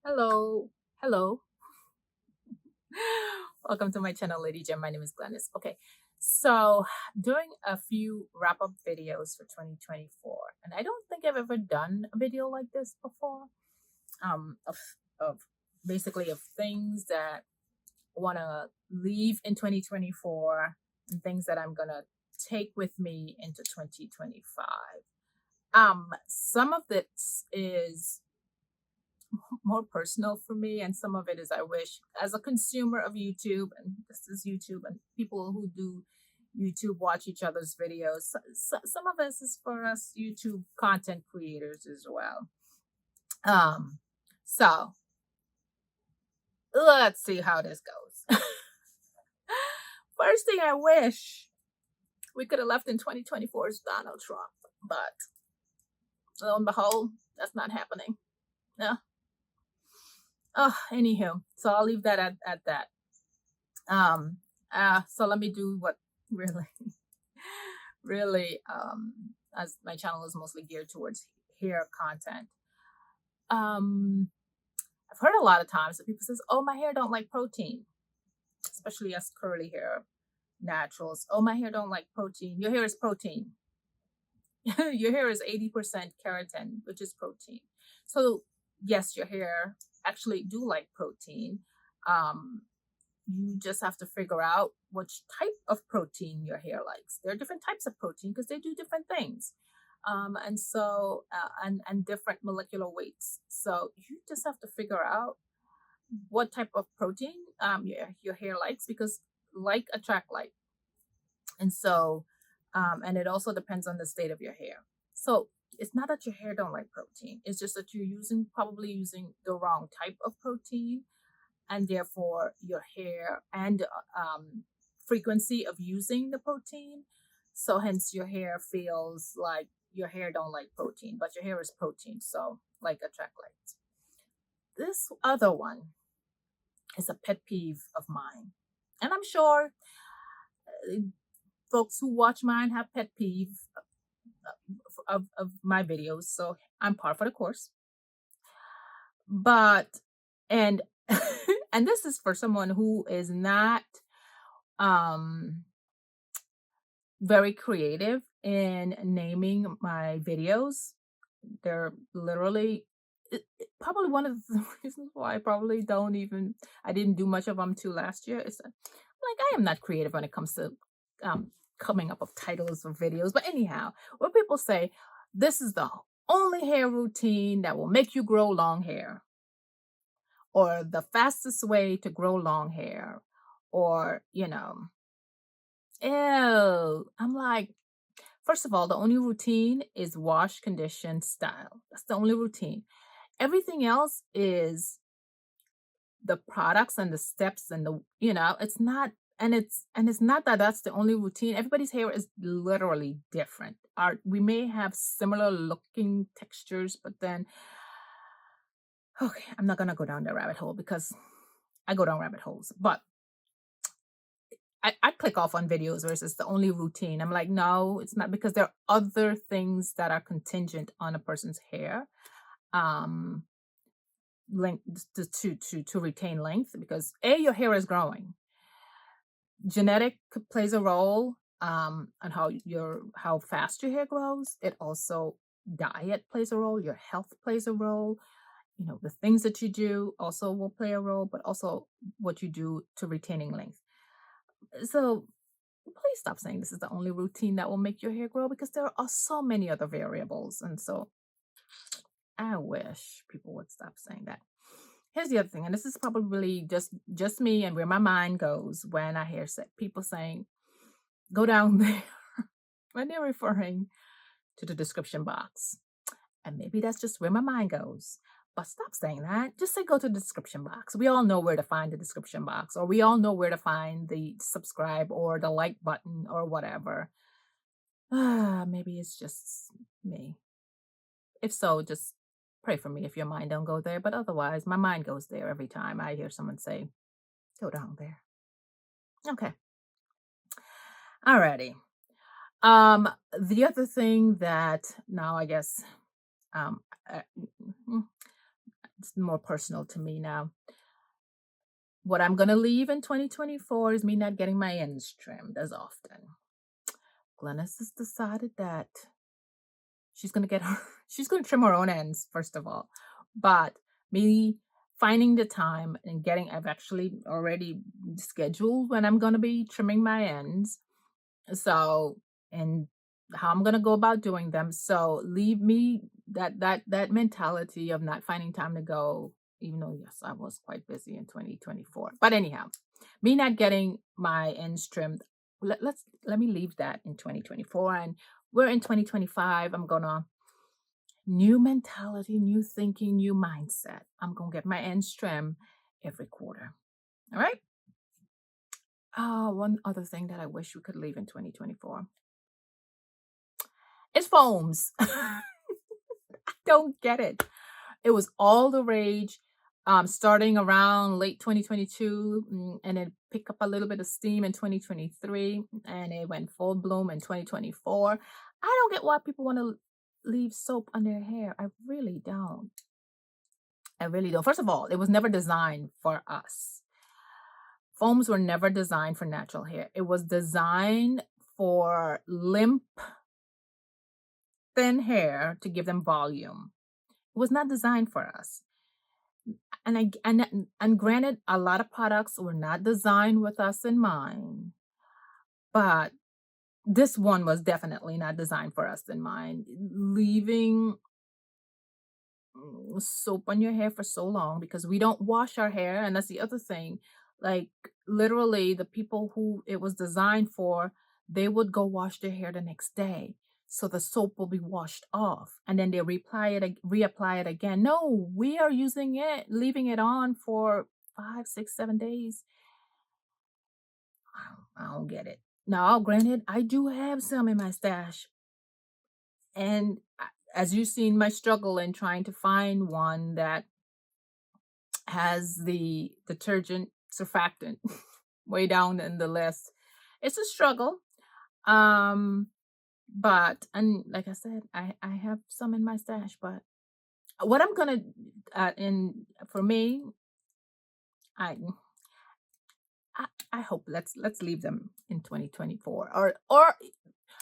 Hello. Hello. Welcome to my channel, Lady Gem. My name is Glennis. Okay. So, doing a few wrap up videos for 2024. And I don't think I've ever done a video like this before. Of basically of things that I want to leave in 2024 and things that I'm going to take with me into 2025. Some of this is more personal for me, and some of it is I wish, as a consumer of YouTube, and this is YouTube, and people who do YouTube watch each other's videos. Some of this is for us YouTube content creators as well. Um, so let's see how this goes. First thing I wish we could have left in 2024 is Donald Trump, but lo and behold, that's not happening. Yeah. Oh, anywho, so I'll leave that at that. Um, so let me do what really, really, as my channel is mostly geared towards hair content. Um, I've heard a lot of times that people says, "Oh, my hair don't like protein," especially us curly hair naturals. "Oh, my hair don't like protein." Your hair is protein. Your hair is 80% keratin, which is protein. So yes, your hair actually do like protein. Um, you just have to figure out which type of protein your hair likes. There are different types of protein because they do different things. And different molecular weights. So you just have to figure out what type of protein your hair likes, because like attract like. And so and it also depends on the state of your hair. So it's not that your hair don't like protein. It's just that you're probably using the wrong type of protein, and therefore your hair and frequency of using the protein. So hence your hair feels like your hair don't like protein, but your hair is protein. So like attract like. This other one is a pet peeve of mine, and I'm sure uh, folks who watch mine have pet peeve of my videos. So I'm par for the course. But and and this is for someone who is not um very creative in naming my videos. They're literally probably one of the reasons why I didn't do much of them too last year. Is that, like, I am not creative when it comes to um coming up with titles of videos. But anyhow, when people say this is the only hair routine that will make you grow long hair, or the fastest way to grow long hair, or ew, I'm like, first of all, the only routine is wash, condition, style. That's the only routine. Everything else is the products and the steps and it's not, and it's not that that's the only routine. Everybody's hair is literally different. We may have similar looking textures, but then okay, I'm not gonna go down the rabbit hole because I go down rabbit holes. But I click off on videos versus the only routine. I'm like, no, it's not, because there are other things that are contingent on a person's hair. Um, length to retain length, because your hair is growing. Genetic plays a role on how fast your hair grows. It also, diet plays a role, your health plays a role. The things that you do also will play a role, but also what you do to retaining length. So please stop saying this is the only routine that will make your hair grow, because there are so many other variables. And so I wish people would stop saying that. Here's the other thing, and this is probably just me and where my mind goes when I hear people saying, "Go down there," when they're referring to the description box. And maybe that's just where my mind goes. But stop saying that. Just say go to the description box. We all know where to find the description box, or we all know where to find the subscribe or the like button or whatever. Maybe it's just me. If so, just pray for me if your mind don't go there. But otherwise, my mind goes there every time I hear someone say, "Go down there." Okay. Alrighty. The other thing that now I guess um uh, mm, It's more personal to me now. What I'm gonna leave in 2024 is me not getting my ends trimmed as often. Glennis has decided that she's gonna get her she's gonna trim her own ends, first of all. But me finding the time and getting I've actually already scheduled when I'm gonna be trimming my ends. So, and how I'm gonna go about doing them. So leave me that mentality of not finding time to go, even though yes, I was quite busy in 2024. But anyhow, me not getting my ends trimmed. Let me leave that in 2024. And we're in 2025. I'm gonna new mentality, new thinking, new mindset. I'm gonna get my ends trimmed every quarter. All right. One other thing that I wish we could leave in 2024 is foams. I don't get it. It was all the rage, starting around late 2022, and it picked up a little bit of steam in 2023, and it went full bloom in 2024. I don't get why people want to leave soap on their hair. I really don't. I really don't. First of all, it was never designed for us. Foams were never designed for natural hair. It was designed for limp, thin hair to give them volume. It was not designed for us. And granted, a lot of products were not designed with us in mind, but this one was definitely not designed for us in mind. Leaving soap on your hair for so long because we don't wash our hair, and that's the other thing. Like literally, the people who it was designed for, they would go wash their hair the next day. So the soap will be washed off and then they reapply it again. No, we are using it, leaving it on for 5, 6, 7 days. I don't get it. Now, granted, I do have some in my stash. And as you've seen my struggle in trying to find one that has the detergent surfactant way down in the list. It's a struggle. Um, but and like I said, I have some in my stash, but what I'm gonna in for me, I I hope let's leave them in 2024 or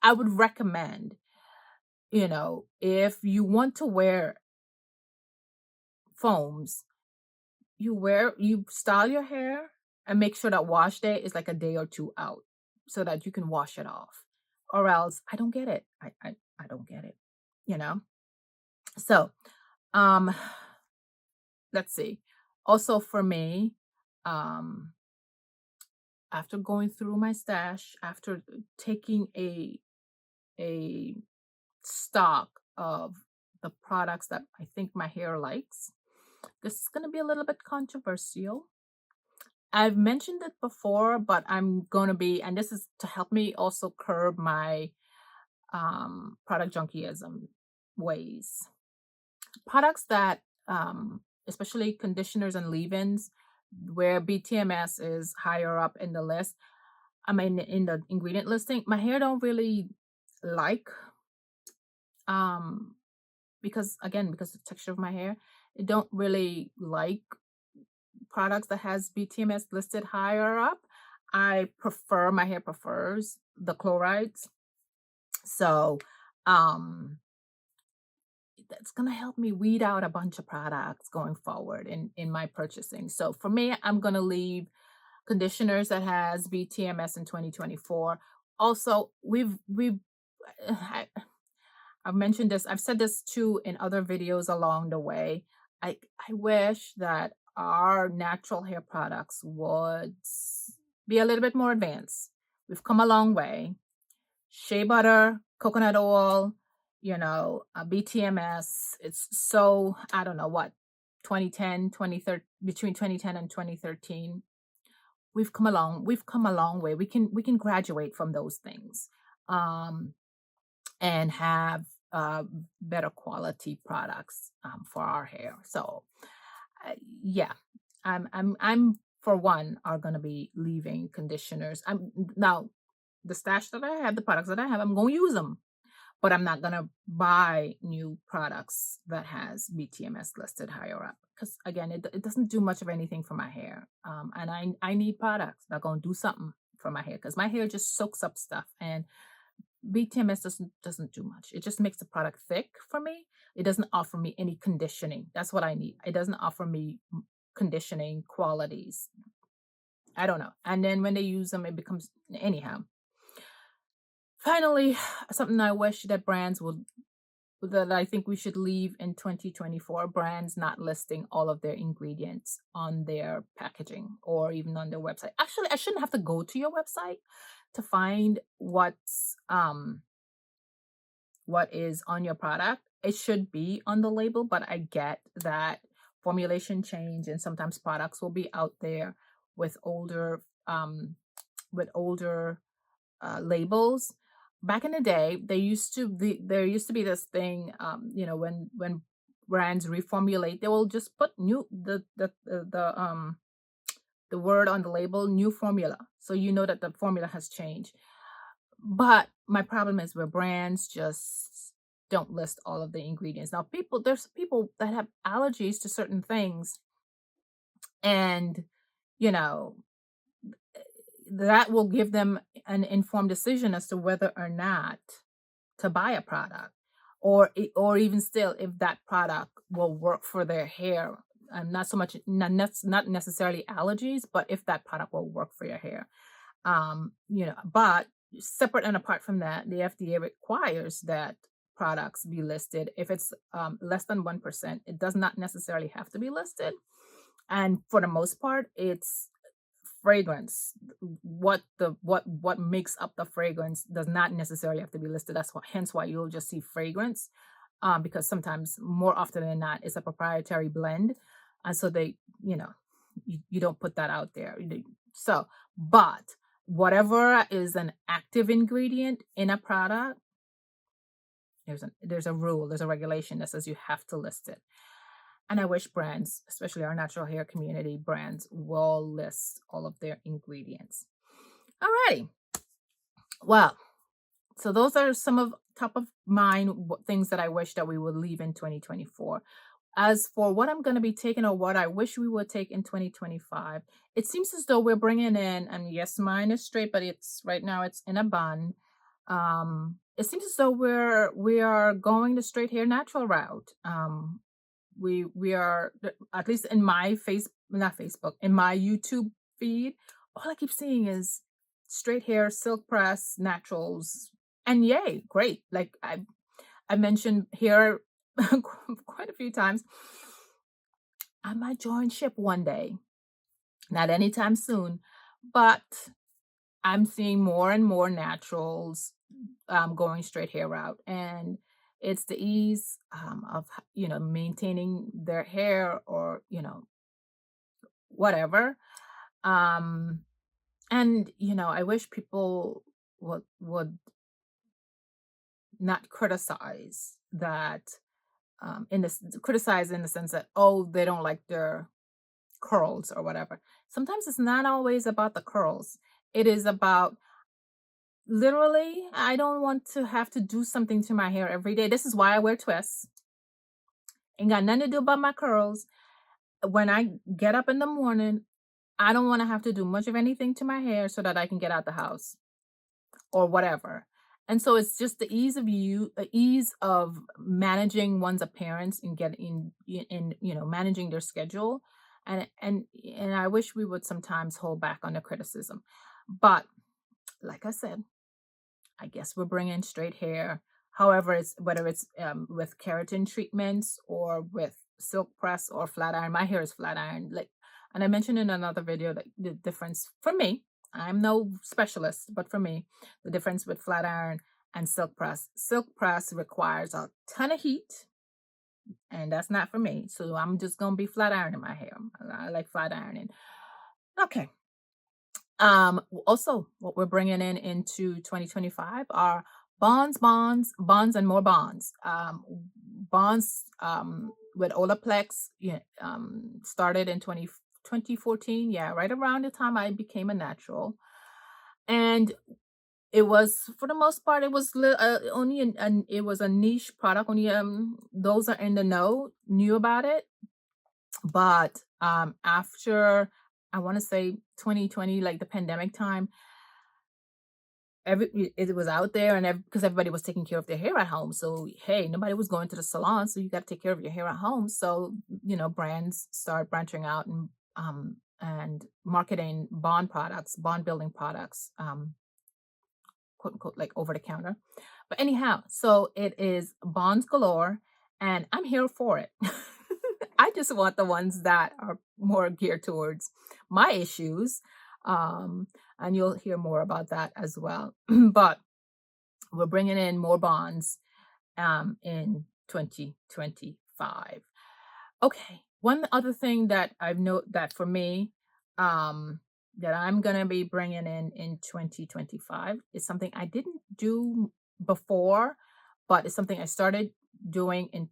I would recommend, if you want to wear foams, you style your hair and make sure that wash day is like a day or two out so that you can wash it off. Or else I don't get it. I don't get it, you know? So, um, let's see. Also for me, um, after going through my stash, after taking a stock of the products that I think my hair likes, this is going to be a little bit controversial. I've mentioned it before, but I'm going to be, and this is to help me also curb my product junkyism ways. Products that, especially conditioners and leave-ins, where BTMS is higher up in the list. I mean, in the ingredient listing, my hair don't really like, um, because of the texture of my hair, it don't really like products that has BTMS listed higher up. My hair prefers the chlorides. So, um, that's gonna help me weed out a bunch of products going forward in my purchasing. So for me, I'm gonna leave conditioners that has BTMS in 2024. Also, I, I've mentioned this. I've said this too in other videos along the way. I wish that our natural hair products would be a little bit more advanced. We've come a long way. Shea butter, coconut oil, BTMS. It's so, I don't know what, 2010, 2013, between 2010 and 2013. We've come a long way. We can graduate from those things. Um, and have uh, better quality products for our hair. So, yeah, I'm for one are gonna be leaving conditioners. I'm now the stash that I have, the products that I have, I'm gonna use them, but I'm not gonna buy new products that has BTMS listed higher up because again, it doesn't do much of anything for my hair. And I need products that are gonna do something for my hair because my hair just soaks up stuff, and BTMS doesn't do much. It just makes the product thick for me. It doesn't offer me any conditioning. That's what I need. It doesn't offer me conditioning qualities. I don't know. And then when they use them, it becomes anyhow. Finally, something I wish that brands would that I think we should leave in 2024, brands not listing all of their ingredients on their packaging or even on their website. Actually, I shouldn't have to go to your website to find what is on your product. It should be on the label, but I get that formulation change and sometimes products will be out there with older labels. Back in the day, there used to be this thing, when brands reformulate, they will just put new the word on the label, new formula, so you know that the formula has changed. But my problem is where brands just don't list all of the ingredients. Now, there's people that have allergies to certain things, and you know that will give them an informed decision as to whether or not to buy a product, or even still if that product will work for their hair. And not so much, not necessarily allergies, but if that product will work for your hair. But separate and apart from that, the FDA requires that products be listed. If it's less than 1%, it does not necessarily have to be listed. And for the most part, it's fragrance. What makes up the fragrance does not necessarily have to be listed. That's why, hence why you'll just see fragrance, because sometimes, more often than not, it's a proprietary blend, and so you don't put that out there. So, but whatever is an active ingredient in a product, there's a rule, there's a regulation that says you have to list it. And I wish brands, especially our natural hair community brands, will list all of their ingredients. Alrighty. Well, so those are some of top of mind things that I wish that we would leave in 2024. As for what I'm going to be taking or what I wish we would take in 2025, it seems as though we're bringing in, and yes, mine is straight, but it's right now it's in a bun. It seems as though we are going the straight hair natural route. We are, at least in my not Facebook, in my YouTube feed, all I keep seeing is straight hair, silk press, naturals, and yay, great. Like I mentioned here quite a few times, I might join ship one day, not anytime soon, but I'm seeing more and more naturals going straight hair route, and it's the ease of maintaining their hair, or whatever. um and I wish people would not criticize that, criticize in the sense that, oh, they don't like their curls or whatever. Sometimes it's not always about the curls. It is about, literally, I don't want to have to do something to my hair every day. This is why I wear twists. Ain't got nothing to do about my curls. When I get up in the morning, I don't want to have to do much of anything to my hair so that I can get out the house or whatever. And so it's just the ease of managing one's appearance and getting in, managing their schedule. And I wish we would sometimes hold back on the criticism. But like I said, I guess we're bringing straight hair. However, it's whether it's with keratin treatments or with silk press or flat iron. My hair is flat iron. And I mentioned in another video that the difference for me, I'm no specialist, but for me, the difference with flat iron and silk press. Silk press requires a ton of heat, and that's not for me. So I'm just gonna be flat ironing my hair. I like flat ironing. Okay. Also, what we're bringing in into 2025 are bonds, and more bonds. Bonds with Olaplex, started in 2014. Yeah, right around the time I became a natural. And it was, for the most part, it was only it was a niche product. Only those are in the know knew about it. But after, I want to say 2020, like the pandemic time, it was out there, and because everybody was taking care of their hair at home. So hey, nobody was going to the salon, so you got to take care of your hair at home. So brands start branching out and marketing bond building products, quote unquote, like over the counter. But anyhow, so it is bonds galore, and I'm here for it. I just want the ones that are more geared towards my issues. And you'll hear more about that as well. But we're bringing in more bonds in 2025. Okay. One other thing that I've noted that for me, um, that I'm gonna be bringing in 2025 is something I didn't do before, but it's something I started doing in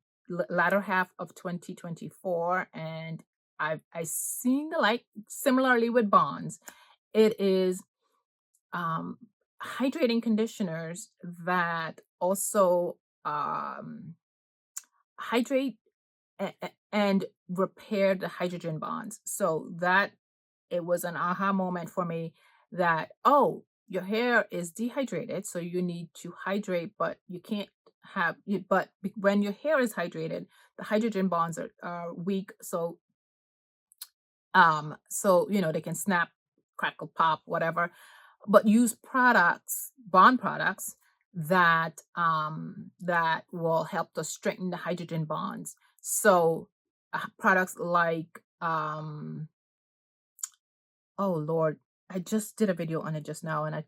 latter half of 2024, and I seen the light. Similarly with bonds, it is um, hydrating conditioners that also hydrate and repair the hydrogen bonds. So that it was an aha moment for me that, oh, your hair is dehydrated, so you need to hydrate, but you can't have you but when your hair is hydrated, the hydrogen bonds are weak. So they can snap, crackle, pop, whatever. But use bond products that will help to strengthen the hydrogen bonds. So products like oh Lord, I just did a video on it just now, and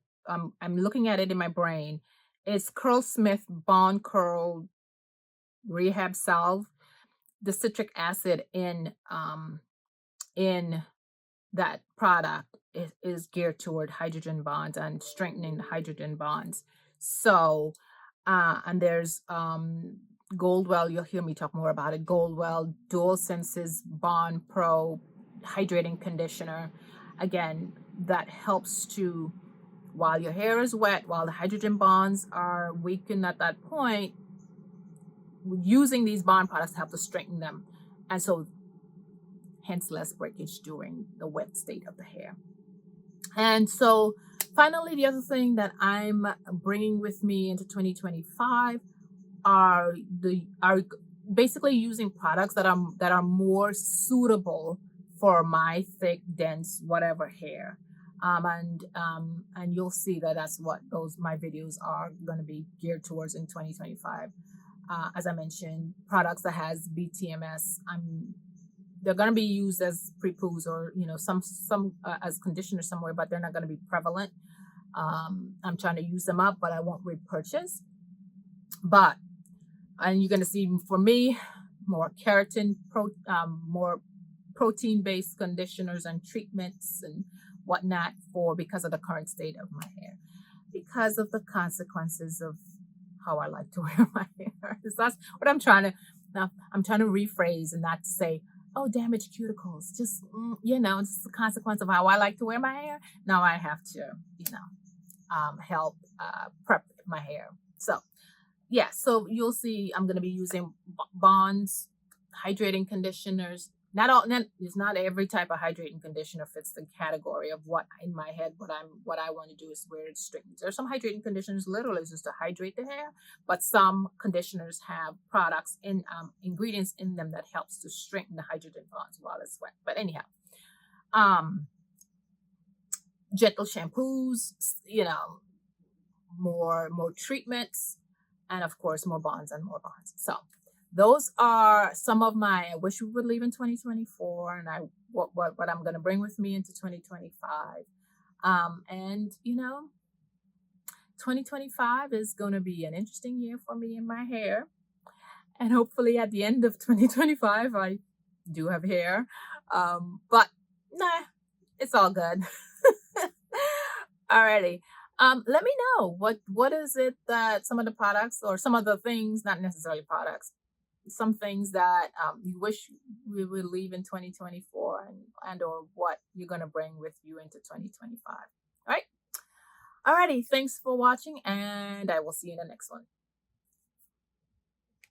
I'm looking at it in my brain. It's Curlsmith Bond Curl Rehab Salve. The citric acid in that product is geared toward hydrogen bonds and strengthening the hydrogen bonds. So, and there's Goldwell. You'll hear me talk more about it. Goldwell Dual Senses Bond Pro Hydrating Conditioner. Again, that helps to, while your hair is wet, while the hydrogen bonds are weakened at that point, using these bond products help to strengthen them. And so hence less breakage during the wet state of the hair. And so finally, the other thing that I'm bringing with me into 2025 are basically using products that are more suitable for my thick, dense, whatever hair. And you'll see that that's what those my videos are going to be geared towards in 2025. As I mentioned, products that has BTMS. They're going to be used as pre-poos or some as conditioners somewhere, but they're not going to be prevalent. I'm trying to use them up, but I won't repurchase. And you're going to see for me more more protein-based conditioners and treatments and whatnot because of the current state of my hair, because of the consequences of how I like to wear my hair. That's what I'm trying to. I'm trying to rephrase and not say, oh, damaged cuticles. Just it's the consequence of how I like to wear my hair. Now I have to, help prep my hair. So yeah, so you'll see I'm going to be using bonds, hydrating conditioners. It's not every type of hydrating conditioner fits the category of what in my head what I want to do is where it straightens. There's some hydrating conditioners literally just to hydrate the hair, but some conditioners have products in ingredients in them that helps to strengthen the hydrogen bonds while it's wet. But anyhow, gentle shampoos, more treatments, and of course more bonds and more bonds. So those are some of my I wish we would leave in 2024, and what I'm going to bring with me into 2025. And 2025 is going to be an interesting year for me in my hair, and hopefully at the end of 2025 I do have hair. But nah, it's all good. Alrighty. Let me know what is it that some of the products or some of the things, not necessarily products, some things that you wish we would leave in 2024 and or what you're going to bring with you into 2025. All right. Alrighty, thanks for watching, and I will see you in the next one.